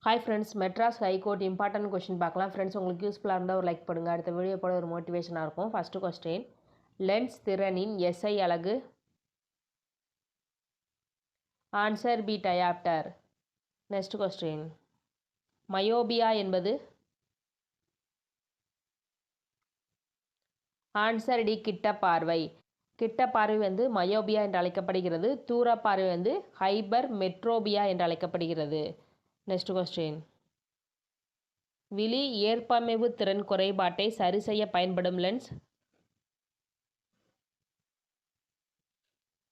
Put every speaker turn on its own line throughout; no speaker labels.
Hi friends, Madras high court important question பார்க்கலாம். Friends, உங்களுக்கு யூஸ்ஃபுல்லாக இருந்தால் ஒரு லைக் பண்ணுங்கள். அடுத்த வீடியோ போட ஒரு மோட்டிவேஷனாக இருக்கும். ஃபஸ்ட்டு கொஸ்டின், லென்ஸ் திறனின் எஸ்ஐ அலகு. Answer B dioptre. Next question, myopia என்பது. ஆன்சர் டி கிட்ட பார்வை. கிட்ட பார்வை வந்து மயோபியா என்று அழைக்கப்படுகிறது. தூர பார்வை வந்து ஹைபர் மெட்ரோபியா என்று அழைக்கப்படுகிறது. நெக்ஸ்ட் கொஸ்டின், விழி ஏற்பமைவு திறன் குறைபாட்டை சரி செய்ய பயன்படும் லென்ஸ்.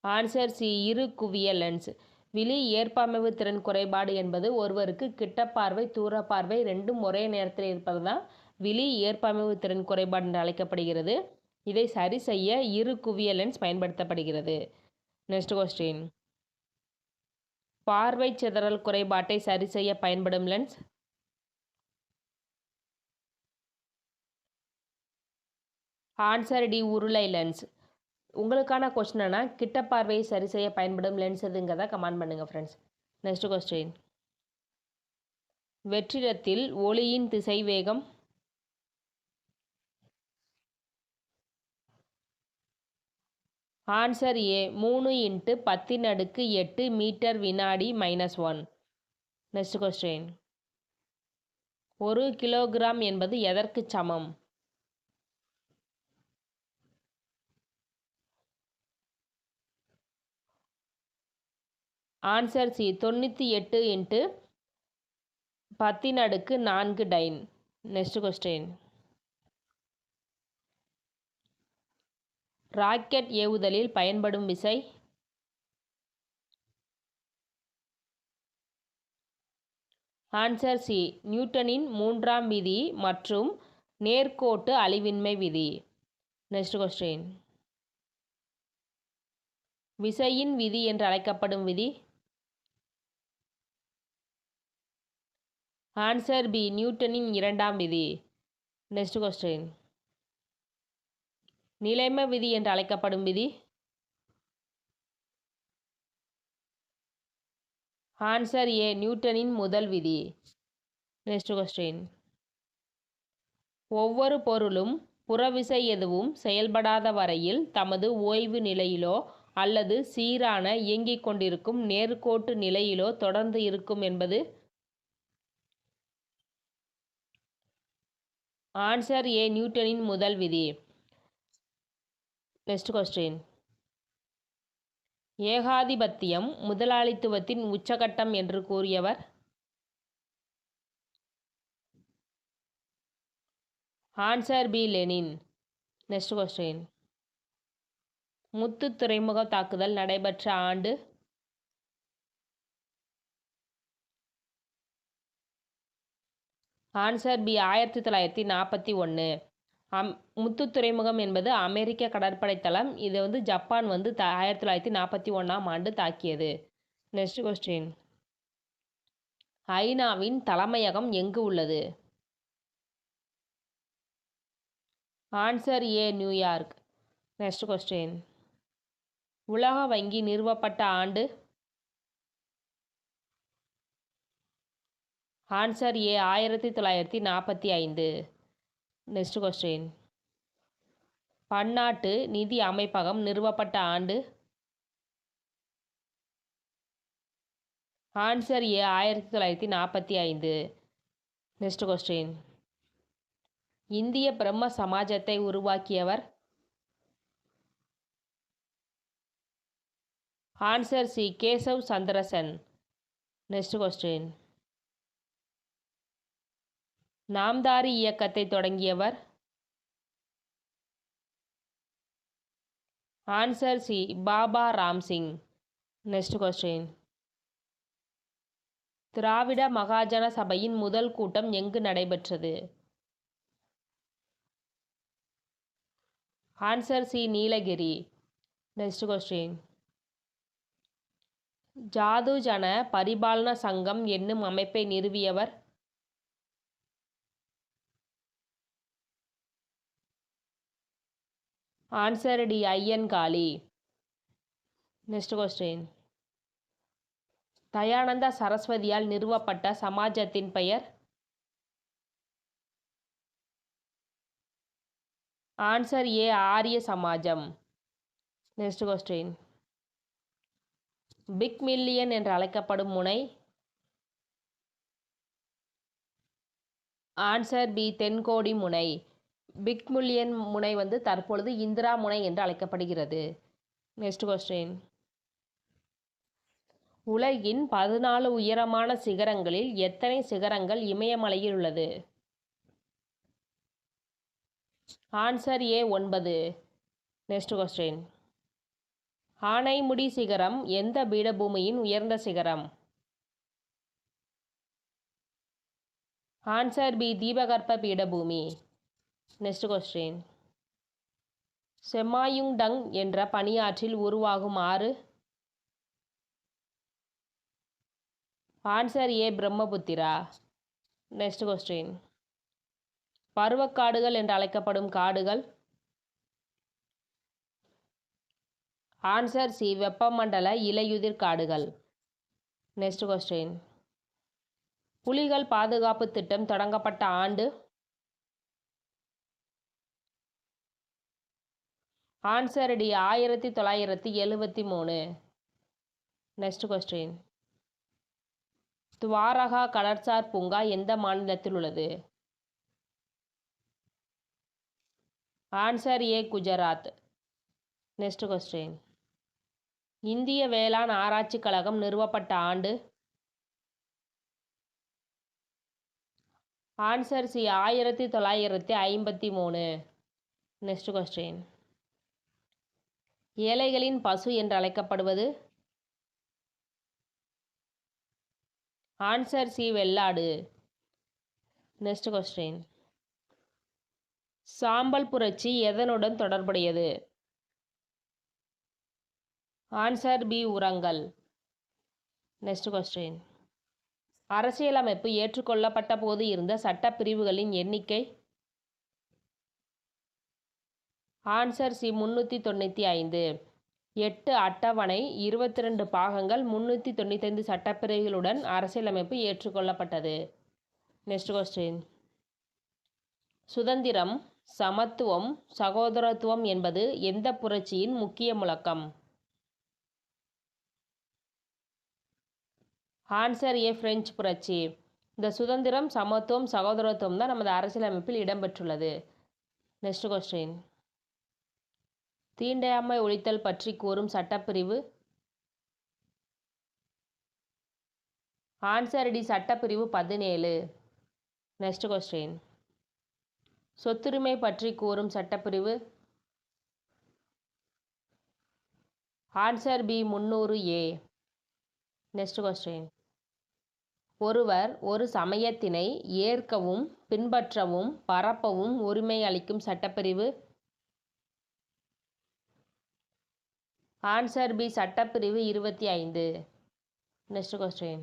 ஆன்சர் சி இரு குவிய லென்ஸ். விழி ஏற்பமைவு திறன் குறைபாடு என்பது ஒருவருக்கு கிட்ட பார்வை தூர பார்வை ரெண்டும் ஒரே நேரத்தில் இருப்பது தான் விழி ஏற்பமைவு திறன் குறைபாடு என்று அழைக்கப்படுகிறது. இதை சரி செய்ய இரு குவிய லென்ஸ் பயன்படுத்தப்படுகிறது. நெக்ஸ்ட் கொஸ்டின், பார்வை சிதறல் குறைபாட்டை சரி செய்ய பயன்படும் லென்ஸ். ஆன்சர் டி உருளை லென்ஸ். உங்களுக்கான கொஸ்டினா கிட்ட பார்வையை சரி செய்ய பயன்படும் லென்ஸ் எதுங்கிறத கமெண்ட் பண்ணுங்கள் ஃப்ரெண்ட்ஸ். நெக்ஸ்ட் கொஸ்டின், வெற்றிடத்தில் ஒளியின் திசைவேகம். ஆன்சர் ஏ 3 × 10⁸ மீட்டர் வினாடி -1. நெக்ஸ்ட் கொஸ்டின், 1 கிலோகிராம் என்பது எதற்கு சமம்? Answer C 98 × 10⁴ dyne. Next question, rocket ஏவுதலில் பயன்படும் விசை. ஆன்சர் சி நியூட்டனின் 3ஆம் விதி மற்றும் நேர்கோட்டு அழிவின்மை விதி. நெக்ஸ்ட் கொஸ்டின், விசையின் விதி என்று அழைக்கப்படும் விதி. ஆன்சர் பி நியூட்டனின் 2ஆம் விதி. நெக்ஸ்ட் கொஸ்டின், நிலைம விதி என்று அழைக்கப்படும் விதி. ஆன்சர் ஏ நியூட்டனின் முதல் விதி. நெக்ஸ்ட் கொஸ்டின், ஒவ்வொரு பொருளும் புறவிசை எதுவும் செயல்படாத வரையில் தமது ஓய்வு நிலையிலோ அல்லது சீரான இயங்கிக் கொண்டிருக்கும் நேர்கோட்டு நிலையிலோ தொடர்ந்து இருக்கும் என்பது. ஆன்சர் ஏ நியூட்டனின் முதல் விதி. நெக்ஸ்ட் கொஸ்டின், ஏகாதிபத்தியம் முதலாளித்துவத்தின் உச்சகட்டம் என்று கூறியவர். Answer B Lenin. Next question, முத்து துறைமுக தாக்குதல் நடைபெற்ற ஆண்டு. Answer B 1941. முத்து துறைமுகம் என்பது அமெரிக்க கடற்படை தளம். இதை வந்து ஜப்பான் வந்து 1941ஆம் ஆண்டு தாக்கியது. நெக்ஸ்ட் கொஸ்டின், ஐநாவின் தலைமையகம் எங்கு உள்ளது? ஆன்சர் ஏ நியூயார்க். நெக்ஸ்ட் கொஸ்டின், உலக வங்கி நிறுவப்பட்ட ஆண்டு. Answer A 1945. நெக்ஸ்ட் கொஸ்டின், பன்னாட்டு நிதி அமைப்பகம் நிறுவப்பட்ட ஆண்டு. Answer A 1945. நெக்ஸ்ட் கொஸ்டின், இந்திய பிரம்ம சமாஜத்தை உருவாக்கியவர். Answer C Keshab Chandra Sen. Next question, Namdhari இயக்கத்தை தொடங்கியவர். Answer C Baba Ram Singh. Next question, Dravida Mahajana சபையின் முதல் கூட்டம் எங்கு நடைபெற்றது? Answer C Nilgiri. Next question, ஜாது ஜன பரிபாலன சங்கம் என்னும் அமைப்பை நிறுவியவர். Answer D Ayyankali. Next question, Dayananda சரஸ்வதியால் நிறுவப்பட்ட சமாஜத்தின் பெயர்? Answer A, Arya Samajam. Next question. Pygmalion என்று அழைக்கப்படும் முனை? ஆன்சர் பி, தென்கோடி முனை. பிக் மில்லியன் முனை தற்பொழுது இந்திரா முனை என்று அழைக்கப்படுகிறது. Next question. உலகின் 14 உயரமான சிகரங்களில் எத்தனை சிகரங்கள் இமயமலையில் உள்ளது? ஆன்சர் ஏ, 9. Next question. ஆனைமுடி சிகரம் எந்த பீடபூமியின் உயர்ந்த சிகரம்? ஆன்சர் பி, தீபகற்ப பீடபூமி. Next question. செமாயுங் டங் என்ற பனியாற்றில் உருவாகும் ஆறு? Answer A, Brahmaputra. Next question. பருவக்காடுகள் என்று அழைக்கப்படும் காடுகள்? ஆன்சர் சி, வெப்பமண்டல இலையுதிர் காடுகள். Next question. புலிகள் பாதுகாப்பு திட்டம் தொடங்கப்பட்ட ஆண்டு? Answer D, 1973. Next question. Dwarka கடற்சார் பூங்கா எந்த மாநிலத்தில் உள்ளது? Answer A, Gujarat. Next question. இந்திய வேளாண் ஆராய்ச்சி கழகம் நிறுவப்பட்ட ஆண்டு? Answer C, 1953. Next question. ஏழைகளின் பசு என்று அழைக்கப்படுவது? ஆன்சர் சி, வெள்ளாடு. Next question. சாம்பல் புரட்சி எதனுடன் தொடர்புடையது? ஆன்சர் பி, உரங்கள். Next question. அரசியலமைப்பு ஏற்றுக்கொள்ளப்பட்ட போது இருந்த சட்டப்பிரிவுகளின் எண்ணிக்கை? Answer C, 395. 8 அட்டவணை, 22 பாகங்கள், 395 சட்டப்பிரிவுகளுடன் அரசியலமைப்பு ஏற்றுக்கொள்ளப்பட்டது. Next question. சுதந்திரம், சமத்துவம், சகோதரத்துவம் என்பது எந்த புரட்சியின் முக்கிய முழக்கம்? ஆன்சர் ஏ, பிரெஞ்சு புரட்சி. இந்த சுதந்திரம், சமத்துவம், சகோதரத்துவம் தான் நமது அரசியலமைப்பில் இடம்பெற்றுள்ளது. Next question. தீண்டாமை ஒழித்தல் பற்றி கூறும் சட்டப்பிரிவு? ஆன்சர் டி, சட்டப்பிரிவு 17. Next question. சொத்துரிமை பற்றி கூறும் சட்டப்பிரிவு? Answer B, 300A. Next question. ஒருவர் ஒரு சமயத்தினை ஏற்கவும் பின்பற்றவும் பரப்பவும் உரிமை அளிக்கும் சட்டப்பிரிவு? ஆன்சர் பி, சட்டப்பிரிவு 25. Next question.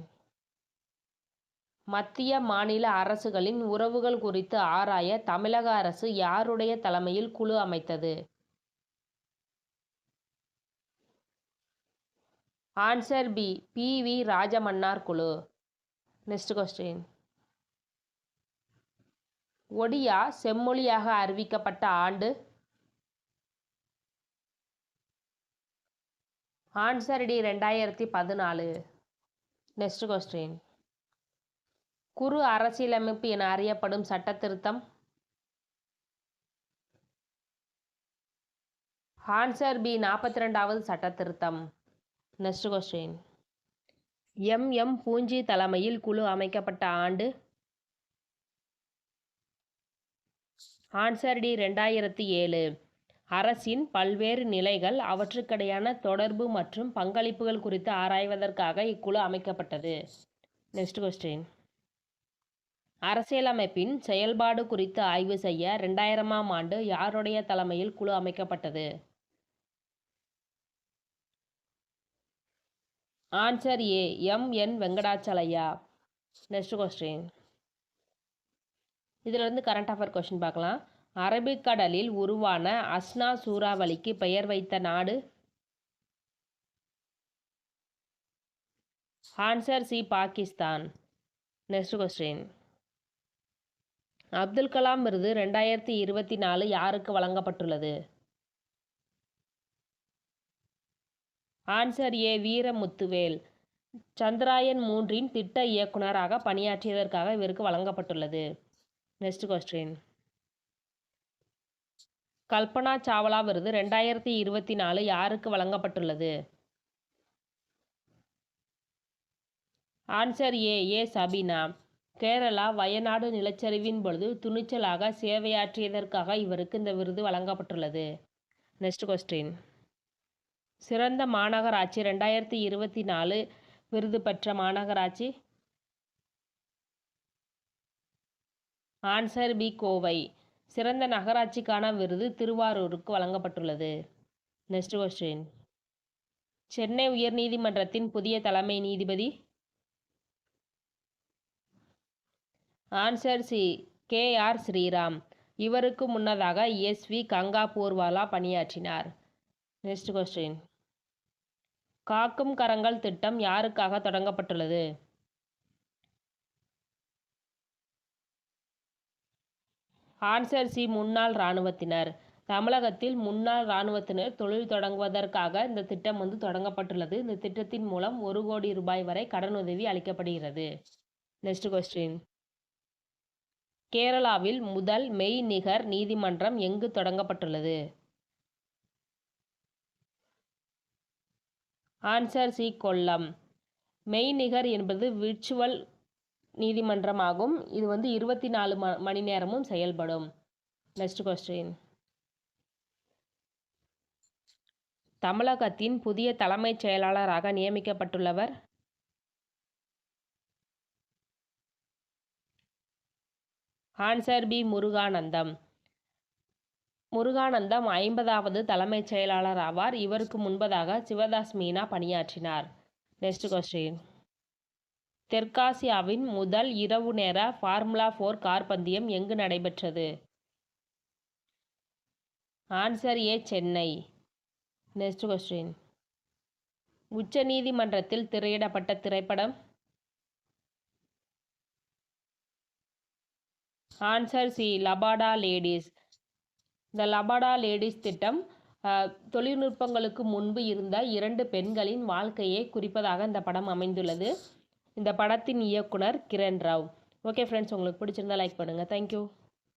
மத்திய மாநில அரசுகளின் உறவுகள் குறித்து ஆராய தமிழக அரசு யாருடைய தலைமையில் குழு அமைத்தது? Answer B, PV. ராஜமன்னார் குழு. Next question. ஒடியா செம்மொழியாக அறிவிக்கப்பட்ட ஆண்டு? Answer D, 2014. Next question. குறு அரசியலமைப்பு என அறியப்படும் சட்ட திருத்தம்? ஆன்சர் பி, 42வது சட்ட திருத்தம். Next question. எம் பூஞ்சி தலைமையில் குழு அமைக்கப்பட்ட ஆண்டு? Answer D, 2007. அரசின் பல்வேறு நிலைகள், அவற்றுக்கிடையான தொடர்பு மற்றும் பங்களிப்புகள் குறித்து ஆராய்வதற்காக இக்குழு அமைக்கப்பட்டது. Next question. அரசியலமைப்பின் செயல்பாடு குறித்து ஆய்வு செய்ய 2000ஆம் ஆண்டு யாருடைய தலைமையில் குழு அமைக்கப்பட்டது? Answer A, M N. Venkatachaliah. Next question. இதிலிருந்து கரண்ட் அஃபேர் கொஸ்டின் பார்க்கலாம். அரபிக்கடலில் உருவான அஸ்னா சூறாவளிக்கு பெயர் வைத்த நாடு? Answer C Pakistan. Next question. Abdul Kalam விருது 2024 யாருக்கு வழங்கப்பட்டுள்ளது? ஆன்சர் ஏ வீரமுத்துவேல். சந்திராயன் 3 திட்ட இயக்குனராக பணியாற்றியதற்காக இவருக்கு வழங்கப்பட்டுள்ளது. Next question. கல்பனா சாவ்லா விருது 2024 யாருக்கு வழங்கப்பட்டுள்ளது? Answer A Sabina. கேரளா வயநாடு நிலச்சரிவின் பொழுது துணிச்சலாக சேவையாற்றியதற்காக இவருக்கு இந்த விருது வழங்கப்பட்டுள்ளது. Next question. சிறந்த மாநகராட்சி 2024 விருது பெற்ற மாநகராட்சி? Answer B Kovai. சிறந்த நகராட்சிக்கான விருது திருவாரூருக்கு வழங்கப்பட்டுள்ளது. Next question. சென்னை உயர்நீதிமன்றத்தின் புதிய தலைமை நீதிபதி? Answer C KR Shriram. இவருக்கு முன்னதாக SV கங்கா பூர்வாலா பணியாற்றினார். Next question. காக்கும் கரங்கள் திட்டம் யாருக்காக தொடங்கப்பட்டுள்ளது? ஆன்சர் சி முன்னாள் இராணுவத்தினர். தமிழகத்தில் முன்னாள் இராணுவத்தினர் தொழில் தொடங்குவதற்காக இந்த திட்டம் தொடங்கப்பட்டுள்ளது. இந்த திட்டத்தின் மூலம் 1 கோடி ரூபாய் வரை கடனுதவி அளிக்கப்படுகிறது. Next question. கேரளாவில் முதல் மெய்நிகர் நீதிமன்றம் எங்கு தொடங்கப்பட்டுள்ளது? Answer C Kollam. மெய்நிகர் என்பது விர்ச்சுவல் நீதிமன்றமாகும். இது 24 மணி நேரமும் செயல்படும். Next question. தமிழகத்தின் புதிய தலைமைச் செயலாளராக நியமிக்கப்பட்டுள்ளவர்? Answer B Muruganandam. முருகானந்தம் 50வது தலைமைச் செயலாளர் ஆவார். இவருக்கு முன்பதாக சிவதாஸ் மீனா பணியாற்றினார். Next question. தெற்காசியாவின் முதல் இரவு நேர ஃபார்முலா 4 கார் பந்தயம் எங்கு நடைபெற்றது? Answer A Chennai. Next question. உச்ச நீதிமன்றத்தில் திரையிடப்பட்ட திரைப்படம்? Answer C Laapataa ladies. இந்த லபாடா லேடிஸ் திட்டம் தொழில்நுட்பங்களுக்கு முன்பு இருந்த 2 பெண்களின் வாழ்க்கையை குறிப்பதாக இந்த படம் அமைந்துள்ளது. இந்த படத்தின் இயக்குனர் கிரண் ராவ். ஓகே ஃப்ரெண்ட்ஸ், உங்களுக்கு பிடிச்சிருந்தா லைக் பண்ணுங்கள். தேங்க்யூ.